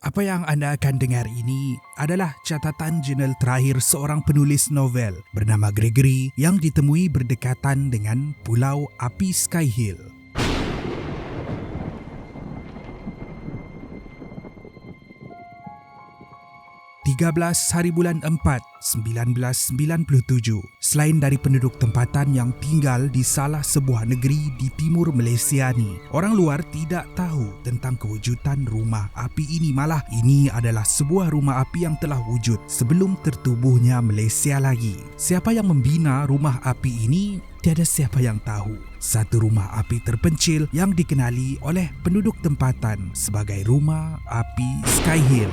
Apa yang anda akan dengar ini adalah catatan jurnal terakhir seorang penulis novel bernama Gregory yang ditemui berdekatan dengan Pulau Api Sky Hill. Hari bulan 4, 1997. Selain dari penduduk tempatan yang tinggal di salah sebuah negeri di timur Malaysia ni, orang luar tidak tahu tentang kewujudan rumah api ini. Malah ini adalah sebuah rumah api yang telah wujud sebelum tertubuhnya Malaysia lagi. Siapa yang membina rumah api ini? Tiada siapa yang tahu. Satu rumah api terpencil yang dikenali oleh penduduk tempatan sebagai Rumah Api Sky Hill.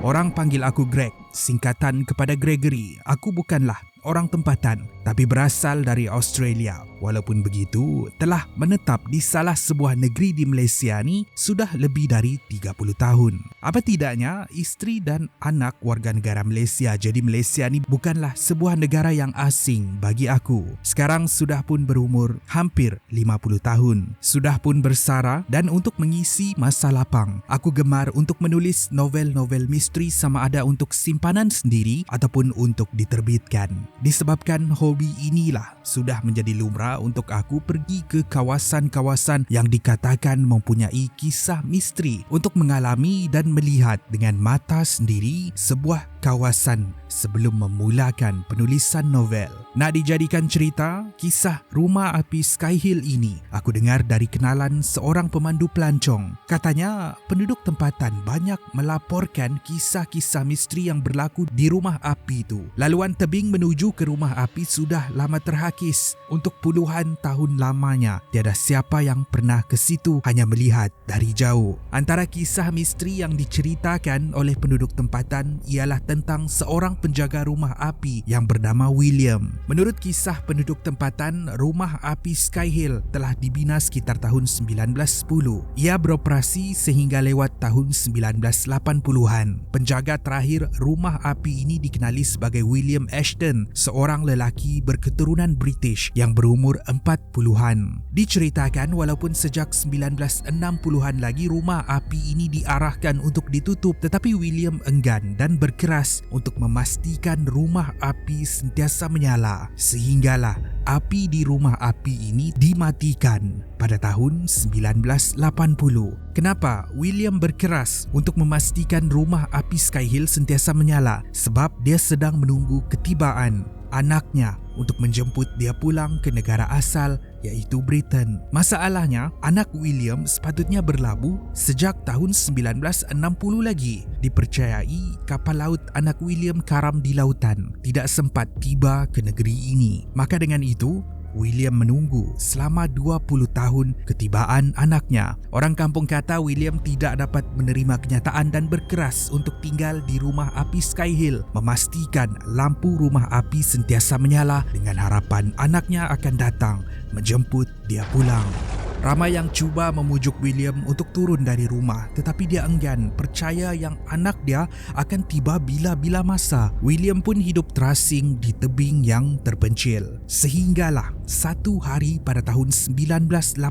Orang panggil aku Greg, singkatan kepada Gregory. Aku bukanlah orang tempatan, tapi berasal dari Australia. Walaupun begitu, telah menetap di salah sebuah negeri di Malaysia ni sudah lebih dari 30 tahun. Apa tidaknya, isteri dan anak warga negara Malaysia. Jadi Malaysia ni bukanlah sebuah negara yang asing bagi aku. Sekarang sudah pun berumur hampir 50 tahun. Sudah pun bersara dan untuk mengisi masa lapang, aku gemar untuk menulis novel-novel misteri sama ada untuk simpanan sendiri ataupun untuk diterbitkan. Disebabkan hobi inilah sudah menjadi lumrah untuk aku pergi ke kawasan-kawasan yang dikatakan mempunyai kisah misteri untuk mengalami dan melihat dengan mata sendiri sebuah kawasan sebelum memulakan penulisan novel. Nak dijadikan cerita, kisah Rumah Api Sky Hill ini aku dengar dari kenalan seorang pemandu pelancong. Katanya penduduk tempatan banyak melaporkan kisah-kisah misteri yang berlaku di rumah api itu. Laluan tebing menuju ke rumah api sudah lama terhakis. Untuk puluhan tahun lamanya, tiada siapa yang pernah ke situ, hanya melihat dari jauh. Antara kisah misteri yang diceritakan oleh penduduk tempatan ialah tentang seorang penjaga rumah api yang bernama William. Menurut kisah penduduk tempatan, Rumah Api Sky Hill telah dibina sekitar tahun 1910. Ia beroperasi sehingga lewat tahun 1980-an. Penjaga terakhir rumah api ini dikenali sebagai William Ashton, seorang lelaki berketurunan British yang berumur 40-an. Diceritakan walaupun sejak 1960-an lagi rumah api ini diarahkan untuk ditutup, tetapi William enggan dan berkeras untuk memastikan rumah api sentiasa menyala. Sehinggalah api di rumah api ini dimatikan pada tahun 1980. Kenapa William berkeras untuk memastikan rumah api Sky Hill sentiasa menyala? Sebab dia sedang menunggu ketibaan anaknya untuk menjemput dia pulang ke negara asal, iaitu Britain. Masalahnya, anak William sepatutnya berlabuh sejak tahun 1960 lagi. Dipercayai kapal laut anak William karam di lautan, tidak sempat tiba ke negeri ini. Maka dengan itu, William menunggu selama 20 tahun ketibaan anaknya. Orang kampung kata William tidak dapat menerima kenyataan dan berkeras untuk tinggal di rumah api Sky Hill, memastikan lampu rumah api sentiasa menyala dengan harapan anaknya akan datang menjemput dia pulang. Ramai yang cuba memujuk William untuk turun dari rumah, tetapi dia enggan percaya yang anak dia akan tiba bila-bila masa. William pun hidup terasing di tebing yang terpencil. Sehinggalah satu hari pada tahun 1980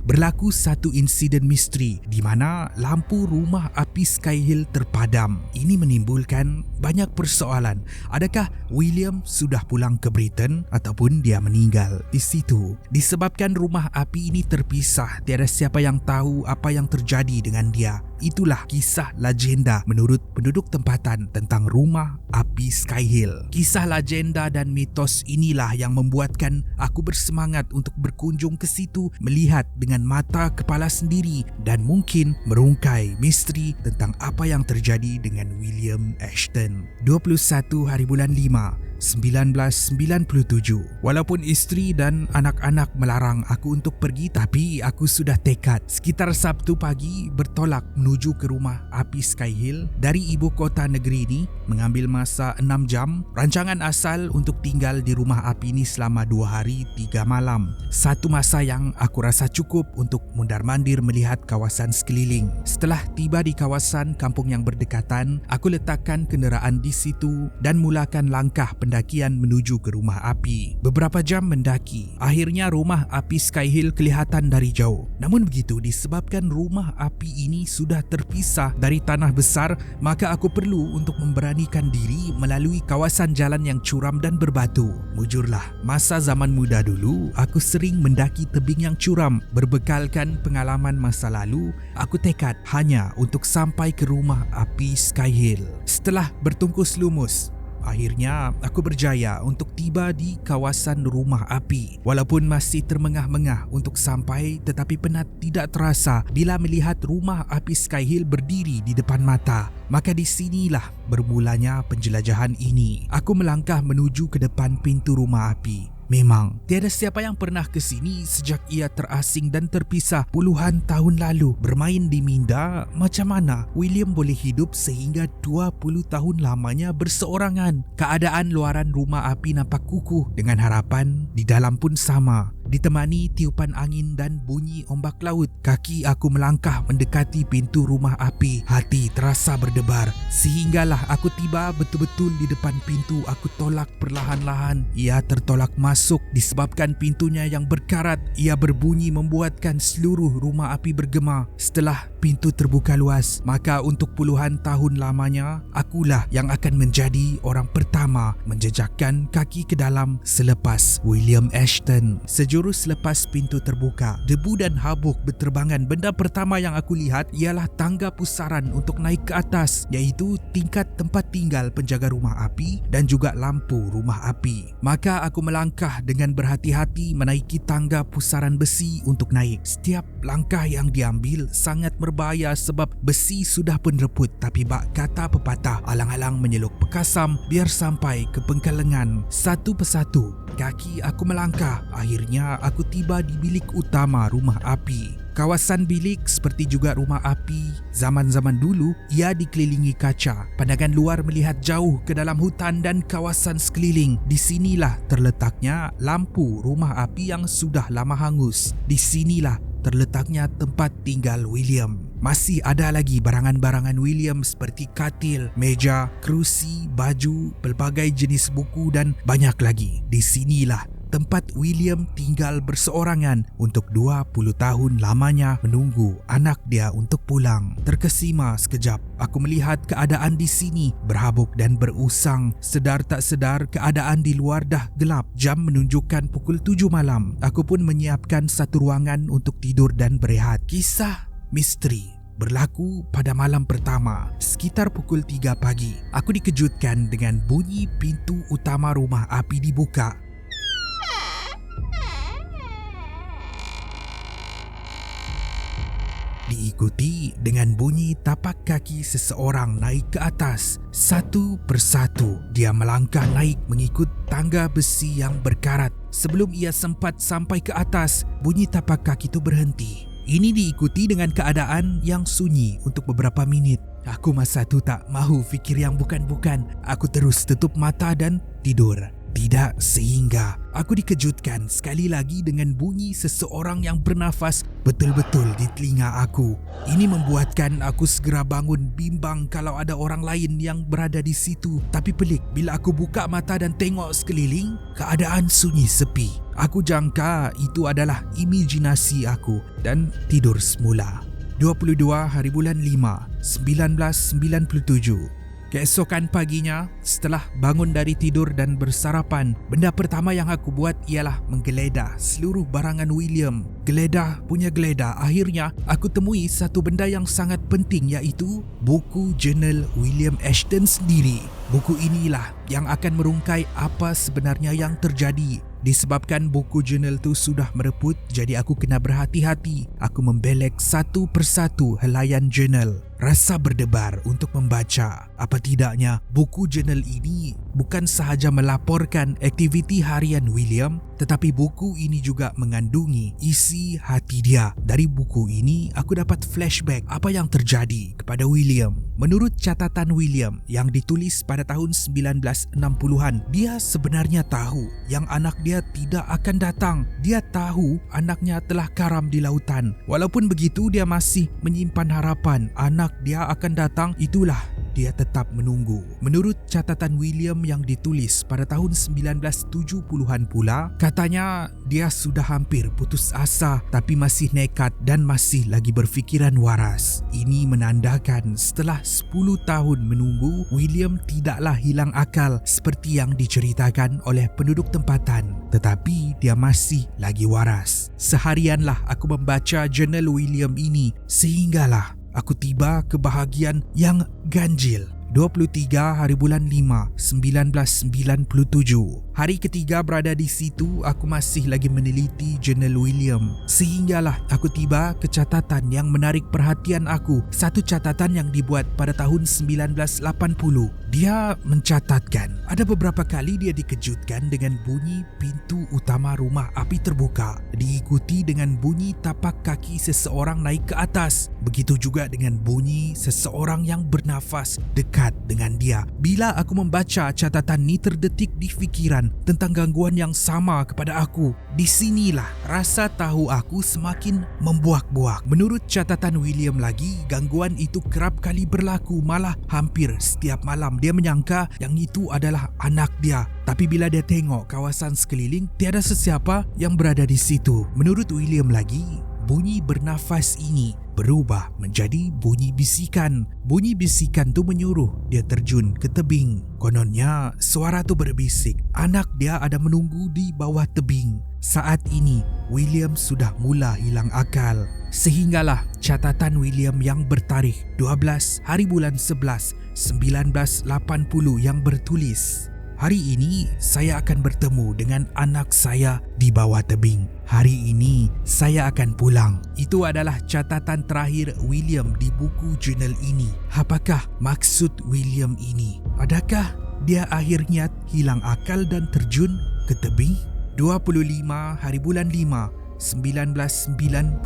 berlaku satu insiden misteri di mana lampu rumah api Sky Hill terpadam. Ini menimbulkan banyak persoalan. Adakah William sudah pulang ke Britain ataupun dia meninggal di situ? Disebabkan rumah api ini terpisah, tiada siapa yang tahu apa yang terjadi dengan dia. Itulah kisah legenda menurut penduduk tempatan tentang Rumah Api Sky Hill. Kisah legenda dan mitos inilah yang membuatkan aku bersemangat untuk berkunjung ke situ, melihat dengan mata kepala sendiri dan mungkin merungkai misteri tentang apa yang terjadi dengan William Ashton. 21 hari bulan 5, 1997. Walaupun isteri dan anak-anak melarang aku untuk pergi, tapi aku sudah tekad. Sekitar Sabtu pagi bertolak menuju ke Rumah Api Sky Hill. Dari ibu kota negeri ini mengambil masa 6 jam. Rancangan asal untuk tinggal di rumah api ini selama 2 hari 3 malam. Satu masa yang aku rasa cukup untuk mundar-mandir melihat kawasan sekeliling. Setelah tiba di kawasan kampung yang berdekatan, aku letakkan kenderaan di situ dan mulakan langkah pendakian menuju ke rumah api. Beberapa jam mendaki, akhirnya rumah api Sky Hill kelihatan dari jauh. Namun begitu, disebabkan rumah api ini sudah terpisah dari tanah besar, maka aku perlu untuk memberanikan diri melalui kawasan jalan yang curam dan berbatu. Mujurlah, masa zaman muda dulu, aku sering mendaki tebing yang curam. Berbekalkan pengalaman masa lalu, aku tekad hanya untuk sampai ke rumah api Sky Hill. Setelah bertungkus lumus, akhirnya aku berjaya untuk tiba di kawasan rumah api. Walaupun masih termengah-mengah untuk sampai, tetapi penat tidak terasa bila melihat rumah api Sky Hill berdiri di depan mata. Maka di sinilah bermulanya penjelajahan ini. Aku melangkah menuju ke depan pintu rumah api. Memang, tiada siapa yang pernah ke sini sejak ia terasing dan terpisah puluhan tahun lalu. Bermain di minda, macam mana William boleh hidup sehingga 20 tahun lamanya berseorangan. Keadaan luaran rumah api nampak kukuh, dengan harapan di dalam pun sama. Ditemani tiupan angin dan bunyi ombak laut, kaki aku melangkah mendekati pintu rumah api. Hati terasa berdebar, sehinggalah aku tiba betul-betul di depan pintu. Aku tolak perlahan-lahan. Ia tertolak masuk disebabkan pintunya yang berkarat. Ia berbunyi membuatkan seluruh rumah api bergema. Setelah pintu terbuka luas, maka untuk puluhan tahun lamanya, akulah yang akan menjadi orang pertama menjejakkan kaki ke dalam selepas William Ashton. Sejurus lepas pintu terbuka, debu dan habuk berterbangan. Benda pertama yang aku lihat ialah tangga pusaran untuk naik ke atas, iaitu tingkat tempat tinggal penjaga rumah api dan juga lampu rumah api. Maka aku melangkah dengan berhati-hati menaiki tangga pusaran besi untuk naik. Setiap langkah yang diambil sangat berbahaya sebab besi sudah pun reput. Tapi bak kata pepatah, alang-alang menyeluk pekasam biar sampai ke pengkalengan. Satu persatu kaki aku melangkah. Akhirnya aku tiba di bilik utama rumah api. Kawasan bilik seperti juga rumah api zaman-zaman dulu, ia dikelilingi kaca. Pandangan luar melihat jauh ke dalam hutan dan kawasan sekeliling. Di sinilah terletaknya lampu rumah api yang sudah lama hangus. Di sinilah terletaknya tempat tinggal William. Masih ada lagi barangan-barangan William seperti katil, meja, kerusi, baju, pelbagai jenis buku dan banyak lagi. Di sinilah tempat William tinggal berseorangan untuk 20 tahun lamanya menunggu anak dia untuk pulang. Terkesima sekejap, aku melihat keadaan di sini berhabuk dan berusang. Sedar tak sedar, keadaan di luar dah gelap. Jam menunjukkan pukul 7 malam. Aku pun menyiapkan satu ruangan untuk tidur dan berehat. Kisah misteri berlaku pada malam pertama. Sekitar pukul 3 pagi, aku dikejutkan dengan bunyi pintu utama rumah api dibuka. Diikuti dengan bunyi tapak kaki seseorang naik ke atas. Satu persatu dia melangkah naik mengikut tangga besi yang berkarat. Sebelum ia sempat sampai ke atas, bunyi tapak kaki itu berhenti. Ini diikuti dengan keadaan yang sunyi untuk beberapa minit. Aku masa tu tak mahu fikir yang bukan-bukan. Aku terus tutup mata dan tidur. Tidak sehingga aku dikejutkan sekali lagi dengan bunyi seseorang yang bernafas betul-betul di telinga aku. Ini membuatkan aku segera bangun bimbang kalau ada orang lain yang berada di situ. Tapi pelik, bila aku buka mata dan tengok sekeliling, keadaan sunyi sepi. Aku jangka itu adalah imajinasi aku dan tidur semula. 22 hari bulan 5, 1997. Keesokan paginya, setelah bangun dari tidur dan bersarapan, benda pertama yang aku buat ialah menggeledah seluruh barangan William. Geledah punya geledah, akhirnya aku temui satu benda yang sangat penting, iaitu buku jurnal William Ashton sendiri. Buku inilah yang akan merungkai apa sebenarnya yang terjadi. Disebabkan buku jurnal tu sudah mereput, jadi aku kena berhati-hati. Aku membelek satu persatu helaian jurnal. Rasa berdebar untuk membaca. Apa tidaknya buku jurnal ini bukan sahaja melaporkan aktiviti harian William, tetapi buku ini juga mengandungi isi hati dia. Dari buku ini aku dapat flashback apa yang terjadi kepada William. Menurut catatan William yang ditulis pada tahun 1960-an, dia sebenarnya tahu yang anak dia tidak akan datang. Dia tahu anaknya telah karam di lautan. Walaupun begitu, dia masih menyimpan harapan anak dia akan datang. Itulah dia tetap menunggu. Menurut catatan William yang ditulis pada tahun 1970-an pula, katanya dia sudah hampir putus asa tapi masih nekat dan masih lagi berfikiran waras. Ini menandakan setelah 10 tahun menunggu, William tidaklah hilang akal seperti yang diceritakan oleh penduduk tempatan, tetapi dia masih lagi waras. Seharianlah aku membaca jurnal William ini sehinggalah aku tiba ke bahagian yang ganjil. 23 hari bulan 5, 1997. Hari ketiga berada di situ, aku masih lagi meneliti jurnal William. Sehinggalah aku tiba ke catatan yang menarik perhatian aku. Satu catatan yang dibuat pada tahun 1980. Dia mencatatkan ada beberapa kali dia dikejutkan dengan bunyi pintu utama rumah api terbuka, diikuti dengan bunyi tapak kaki seseorang naik ke atas. Begitu juga dengan bunyi seseorang yang bernafas dekat dengan dia. Bila aku membaca catatan ni, terdetik di fikiran tentang gangguan yang sama kepada aku. Di sinilah rasa tahu aku semakin membuak-buak. Menurut catatan William lagi, gangguan itu kerap kali berlaku, malah hampir setiap malam. Dia menyangka yang itu adalah anak dia. Tapi bila dia tengok kawasan sekeliling, tiada sesiapa yang berada di situ. Menurut William lagi, bunyi bernafas ini berubah menjadi bunyi bisikan. Bunyi bisikan tu menyuruh dia terjun ke tebing. Kononnya suara tu berbisik, anak dia ada menunggu di bawah tebing. Saat ini William sudah mula hilang akal. Sehinggalah catatan William yang bertarikh 12 hari bulan 11 1980 yang bertulis, hari ini saya akan bertemu dengan anak saya di bawah tebing. Hari ini saya akan pulang. Itu adalah catatan terakhir William di buku jurnal ini. Apakah maksud William ini? Adakah dia akhirnya hilang akal dan terjun ke tebing? 25 hari bulan 5 1997.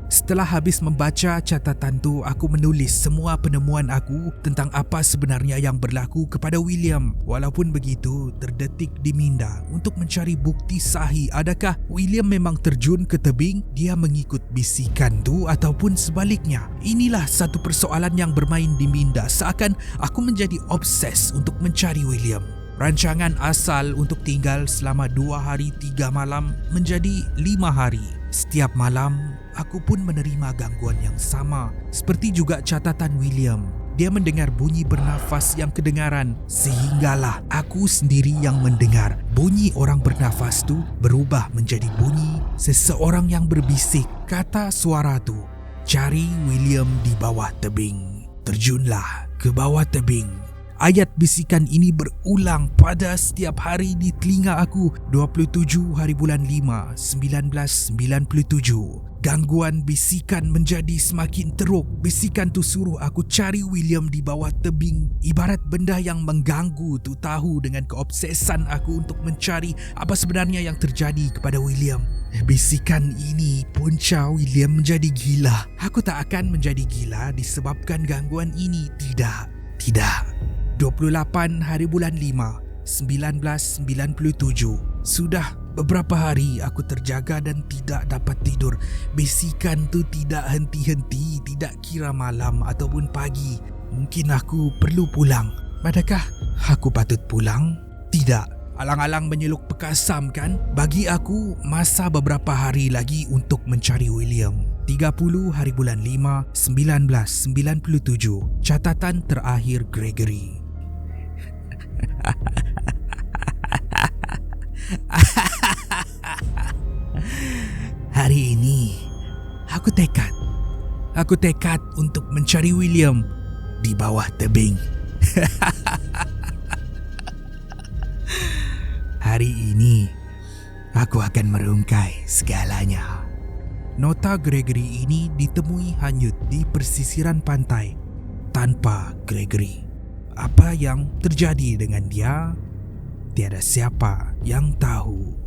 Setelah habis membaca catatan tu, aku menulis semua penemuan aku tentang apa sebenarnya yang berlaku kepada William. Walaupun begitu, terdetik di minda untuk mencari bukti sahih adakah William memang terjun ke tebing, dia mengikut bisikan tu ataupun sebaliknya. Inilah satu persoalan yang bermain di minda, seakan aku menjadi obses untuk mencari William. Rancangan asal untuk tinggal selama 2 hari 3 malam menjadi 5 hari. Setiap malam, aku pun menerima gangguan yang sama. Seperti juga catatan William. Dia mendengar bunyi bernafas yang kedengaran. Sehinggalah aku sendiri yang mendengar. Bunyi orang bernafas tu berubah menjadi bunyi seseorang yang berbisik. Kata suara tu, cari William di bawah tebing. Terjunlah ke bawah tebing. Ayat bisikan ini berulang pada setiap hari di telinga aku. 27 hari bulan 5 1997. Gangguan bisikan menjadi semakin teruk. Bisikan tu suruh aku cari William di bawah tebing. Ibarat benda yang mengganggu tu tahu dengan keobsesan aku untuk mencari apa sebenarnya yang terjadi kepada William. Bisikan ini punca William menjadi gila. Aku tak akan menjadi gila disebabkan gangguan ini. Tidak. 28 hari bulan 5 1997. Sudah beberapa hari aku terjaga dan tidak dapat tidur. Bisikan tu tidak henti-henti, tidak kira malam ataupun pagi. Mungkin aku perlu pulang. Adakah aku patut pulang? Tidak. Alang-alang menyeluk pekasam kan? Bagi aku, masa beberapa hari lagi untuk mencari William. 30 hari bulan 5 1997. Catatan terakhir Gregory. Hari ini aku tekad untuk mencari William di bawah tebing. Hari ini aku akan merungkai segalanya. Nota Gregory ini ditemui hanyut di persisiran pantai tanpa Gregory. Apa yang terjadi dengan dia, tiada siapa yang tahu.